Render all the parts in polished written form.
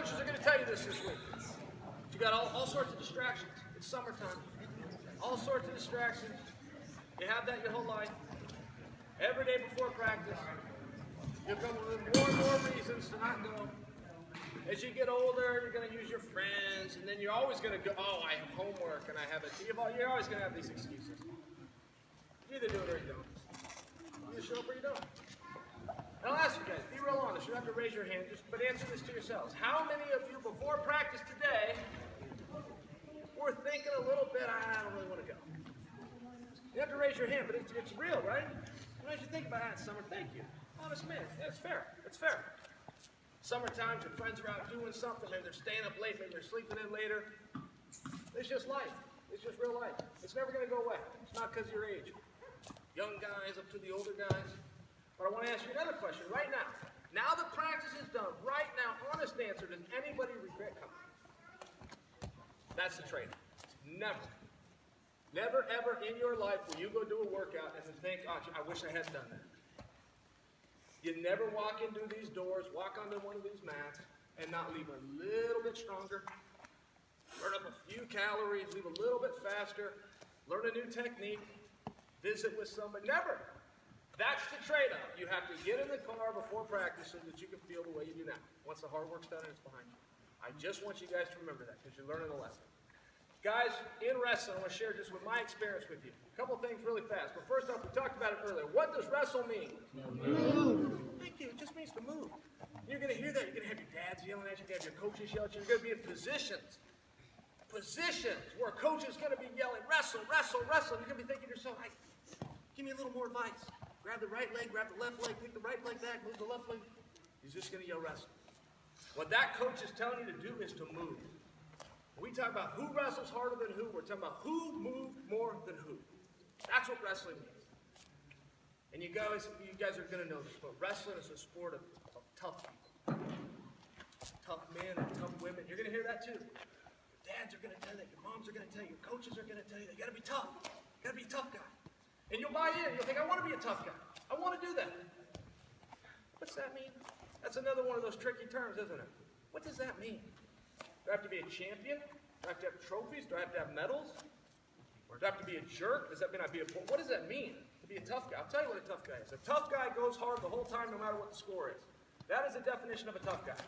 coaches are going to tell you this week. You got all sorts of distractions. It's summertime. All sorts of distractions. You have that your whole life. Every day before practice, you'll come with more and more reasons to not go. As you get older, you're going to use your friends, and then you're always going to go, oh, I have homework, and I have a you're always going to have these excuses. You either do it or you don't. You either show up or you don't. And I'll ask you guys, be real honest. You don't have to raise your hand, but answer this to yourselves. How many of you before practice today were thinking a little bit, I don't really want to go? You have to raise your hand, but it's real, right? As you think about it, summer, thank you. Honest man, yeah, it's fair. It's fair. Summertime, your friends are out doing something, maybe they're staying up late, maybe they're sleeping in later. It's just life. It's just real life. It's never going to go away. It's not because of your age. Young guys up to the older guys. But I want to ask you another question right now. Now that practice is done, right now, honest answer, does anybody regret coming? That's the trade-off. Never. Never, ever in your life will you go do a workout and then think, oh, I wish I had done that. You never walk into these doors, walk onto one of these mats, and not leave a little bit stronger, burn up a few calories, leave a little bit faster, learn a new technique, visit with somebody. Never. That's the trade-off. You have to get in the car before practice so that you can feel the way you do now. Once the hard work's done and it's behind you. I just want you guys to remember that because you're learning a lesson. Guys, in wrestling, I want to share just with my experience with you. A couple things really fast. But first off, we talked about it earlier. What does wrestle mean? Move. Thank you. It just means to move. You're going to hear that. You're going to have your dads yelling at you. You're going to have your coaches yelling at you. You're going to be in positions. Positions where a coach is going to be yelling, wrestle, wrestle, wrestle. You're going to be thinking to yourself, hey, give me a little more advice. Grab the right leg, grab the left leg, pick the right leg back, move the left leg. He's just going to yell wrestle. What that coach is telling you to do is to move. When we talk about who wrestles harder than who, we're talking about who moved more than who. That's what wrestling means. And you guys are going to know this, but wrestling is a sport of tough people. Tough men and tough women. You're going to hear that too. Your dads are going to tell you, your moms are going to tell you, your coaches are going to tell you, you got to be tough. You got to be a tough guy. And you'll buy in. You'll think, I want to be a tough guy. I want to do that. What's that mean? That's another one of those tricky terms, isn't it? What does that mean? Do I have to be a champion? Do I have to have trophies? Do I have to have medals? Or do I have to be a jerk? Does that mean I'd be a... What does that mean, to be a tough guy? I'll tell you what a tough guy is. A tough guy goes hard the whole time no matter what the score is. That is the definition of a tough guy.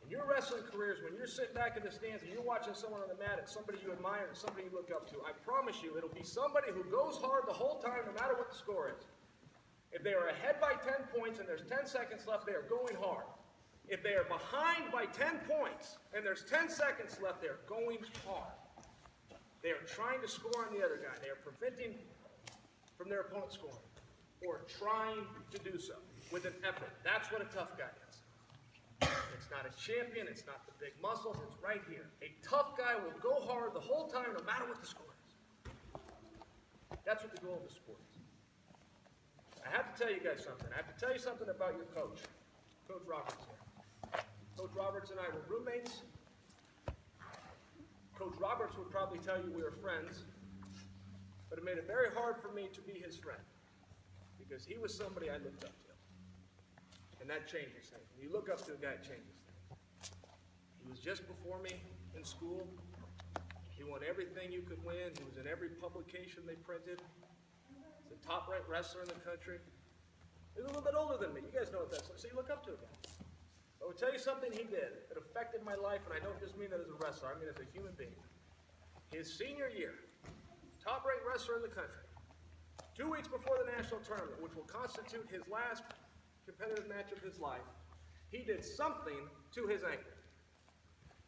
In your wrestling careers, when you're sitting back in the stands and you're watching someone on the mat, it's somebody you admire and somebody you look up to. I promise you, it'll be somebody who goes hard the whole time no matter what the score is. If they are ahead by 10 points and there's 10 seconds left, they are going hard. If they are behind by 10 points and there's 10 seconds left, they're going hard. They are trying to score on the other guy. They are preventing from their opponent scoring or trying to do so with an effort. That's what a tough guy is. It's not a champion. It's not the big muscles. It's right here. A tough guy will go hard the whole time no matter what the score is. That's what the goal of the sport is. I have to tell you guys something. I have to tell you something about your coach, Coach Roberts here. Coach Roberts and I were roommates. Coach Roberts would probably tell you we were friends, but it made it very hard for me to be his friend because he was somebody I looked up to. And that changes things. When you look up to a guy, it changes things. He was just before me in school. He won everything you could win. He was in every publication they printed. He's the top-ranked wrestler in the country. He was a little bit older than me. You guys know what that's like. So you look up to a guy. I will tell you something he did that affected my life, and I don't just mean that as a wrestler. I mean as a human being. His senior year, top-ranked wrestler in the country, 2 weeks before the national tournament, which will constitute his last competitive match of his life, he did something to his ankle.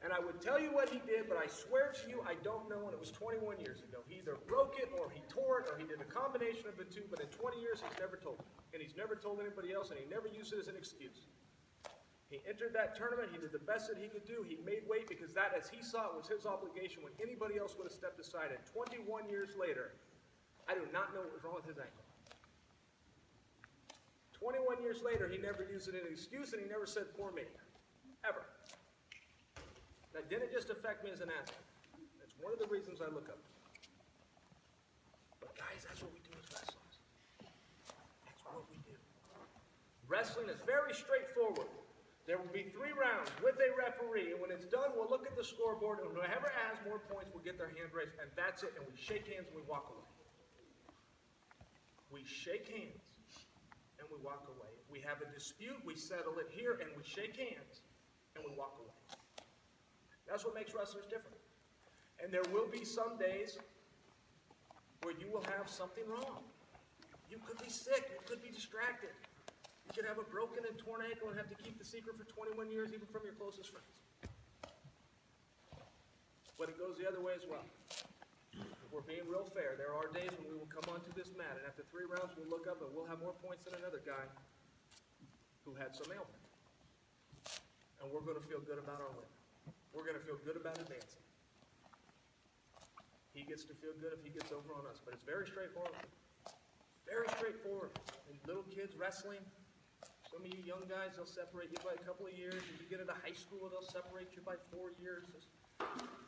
And I would tell you what he did, but I swear to you, I don't know, and it was 21 years ago. He either broke it, or he tore it, or he did a combination of the two, but in 20 years, he's never told me. And he's never told anybody else, and he never used it as an excuse. He entered that tournament, he did the best that he could do, he made weight because that, as he saw it, was his obligation when anybody else would have stepped aside. And 21 years later, I do not know what was wrong with his ankle. 21 years later, he never used it as an excuse, and he never said, poor me. Ever. That didn't just affect me as an athlete. That's one of the reasons I look up. But guys, that's what we do as wrestlers. That's what we do. Wrestling is very straightforward. There will be 3 rounds with a referee, and when it's done, we'll look at the scoreboard, and whoever has more points will get their hand raised, and that's it, and we shake hands and we walk away. We shake hands and we walk away. If we have a dispute, we settle it here, and we shake hands and we walk away. That's what makes wrestlers different. And there will be some days where you will have something wrong. You could be sick, you could be distracted. You could have a broken and torn ankle and have to keep the secret for 21 years, even from your closest friends. But it goes the other way as well. If we're being real fair, there are days when we will come onto this mat, and after 3 rounds, we'll look up and we'll have more points than another guy who had some ailment. And we're going to feel good about our win. We're going to feel good about advancing. He gets to feel good if he gets over on us, but it's very straightforward. Very straightforward. And little kids wrestling, some of you young guys, they'll separate you by a couple of years. If you get into high school, they'll separate you by 4 years.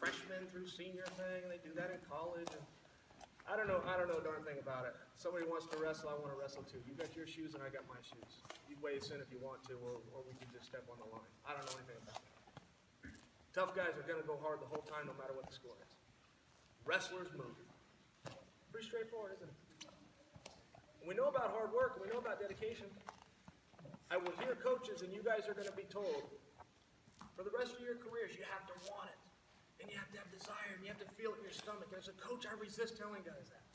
Freshman through senior thing, and they do that in college. And I don't know a darn thing about it. Somebody wants to wrestle, I want to wrestle too. You got your shoes and I got my shoes. You weigh us in if you want to, or we can just step on the line. I don't know anything about it. Tough guys are going to go hard the whole time no matter what the score is. Wrestlers move. Pretty straightforward, isn't it? We know about hard work, and we know about dedication. I will hear coaches, and you guys are going to be told, for the rest of your careers, you have to want it. And you have to have desire, and you have to feel it in your stomach. And as a coach, I resist telling guys that.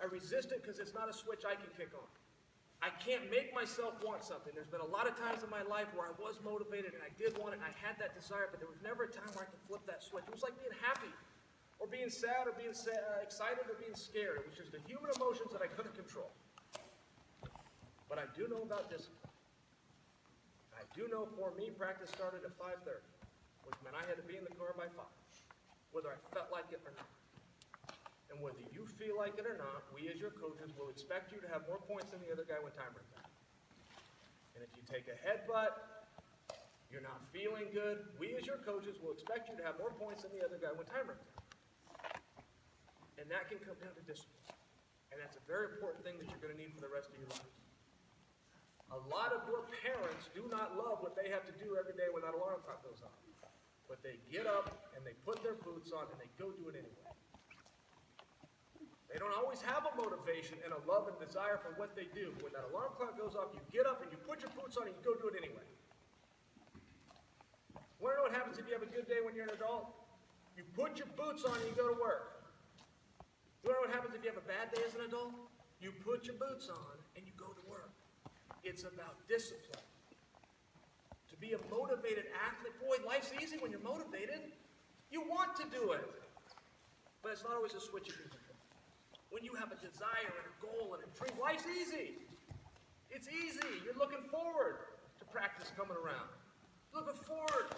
I resist it because it's not a switch I can kick on. I can't make myself want something. There's been a lot of times in my life where I was motivated, and I did want it, and I had that desire, but there was never a time where I could flip that switch. It was like being happy, or being sad, or being excited, or being scared. It was just the human emotions that I couldn't control. But I do know about discipline. I do know for me, practice started at 5:30, which meant I had to be in the car by 5, whether I felt like it or not. And whether you feel like it or not, we as your coaches will expect you to have more points than the other guy when time runs out. And if you take a headbutt, you're not feeling good, we as your coaches will expect you to have more points than the other guy when time runs out. And that can come down to discipline. And that's a very important thing that you're going to need for the rest of your life. A lot of your parents do not love what they have to do every day when that alarm clock goes off. But they get up and they put their boots on and they go do it anyway. They don't always have a motivation and a love and desire for what they do. When that alarm clock goes off, you get up and you put your boots on and you go do it anyway. Want to know what happens if you have a good day when you're an adult? You put your boots on and you go to work. You want to know what happens if you have a bad day as an adult? You put your boots on and you go to work. It's about discipline. To be a motivated athlete, boy, life's easy when you're motivated. You want to do it. But it's not always a switch you can control. When you have a desire and a goal and a dream, life's easy. It's easy. You're looking forward to practice coming around. Looking forward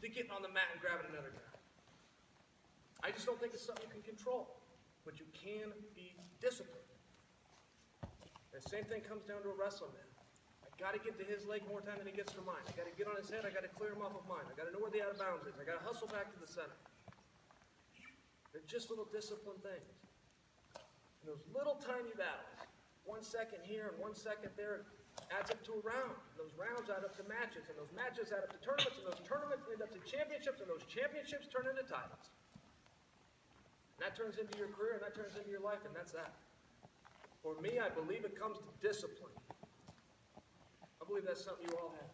to getting on the mat and grabbing another guy. I just don't think it's something you can control. But you can be disciplined. The same thing comes down to a wrestler man. I got to get to his leg more time than he gets to mine. I got to get on his head. I got to clear him off of mine. I got to know where the out of bounds is. I got to hustle back to the center. They're just little disciplined things. And those little tiny battles, 1 second here and 1 second there, adds up to a round. And those rounds add up to matches. And those matches add up to tournaments. And those tournaments end up to championships. And those championships turn into titles. And that turns into your career. And that turns into your life. And that's that. For me, I believe it comes to discipline. I believe that's something you all have.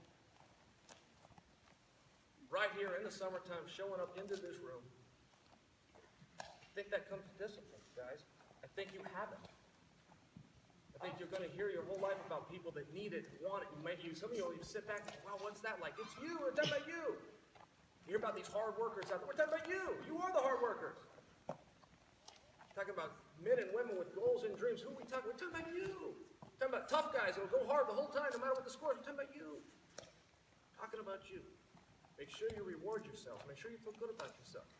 Right here in the summertime, showing up into this room. I think that comes to discipline, guys. I think you have it. I think you're going to hear your whole life about people that need it, want it. Some of you will even sit back and say, wow, what's that like? It's you. We're talking about you. You hear about these hard workers out there. We're talking about you. You are the hard workers. Talking about men and women with goals and dreams. Who are we talking about? We're talking about you. We're talking about tough guys that will go hard the whole time no matter what the score is. We're talking about you. Talking about you. Make sure you reward yourself. Make sure you feel good about yourself.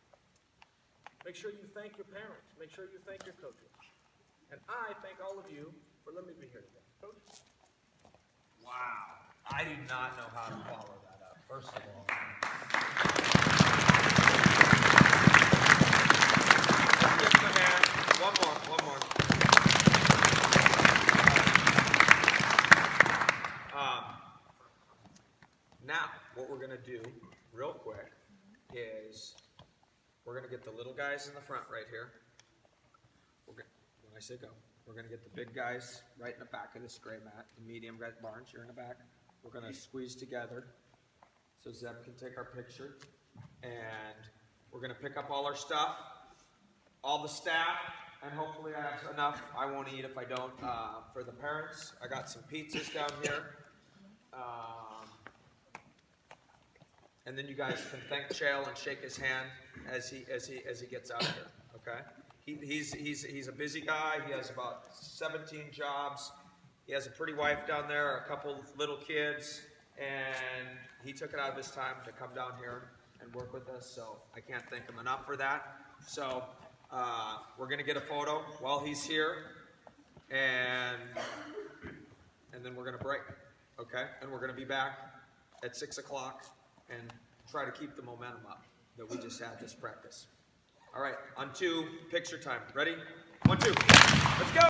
Make sure you thank your parents. Make sure you thank your coaches. And I thank all of you for letting me be here today. Coach? Wow. I do not know how to follow that up, first of all. Yes, my man. One more. Now, do real quick is we're going to get the little guys in the front right here. When I say go, we're going to get the big guys right in the back of this gray mat. The medium guys, Barnes, you're in the back. We're going to squeeze together so Zeb can take our picture. And we're going to pick up all our stuff, all the staff, and hopefully I have enough. I won't eat if I don't. For the parents, I got some pizzas down here. And then you guys can thank Chael and shake his hand as he gets out here. Okay? He's a busy guy. He has about 17 jobs. He has a pretty wife down there, a couple little kids, and he took it out of his time to come down here and work with us. So I can't thank him enough for that. So we're gonna get a photo while he's here, and then we're gonna break. Okay? And we're gonna be back at 6 o'clock and try to keep the momentum up that we just had this practice. All right, on 2, picture time. Ready? 1, 2. Let's go!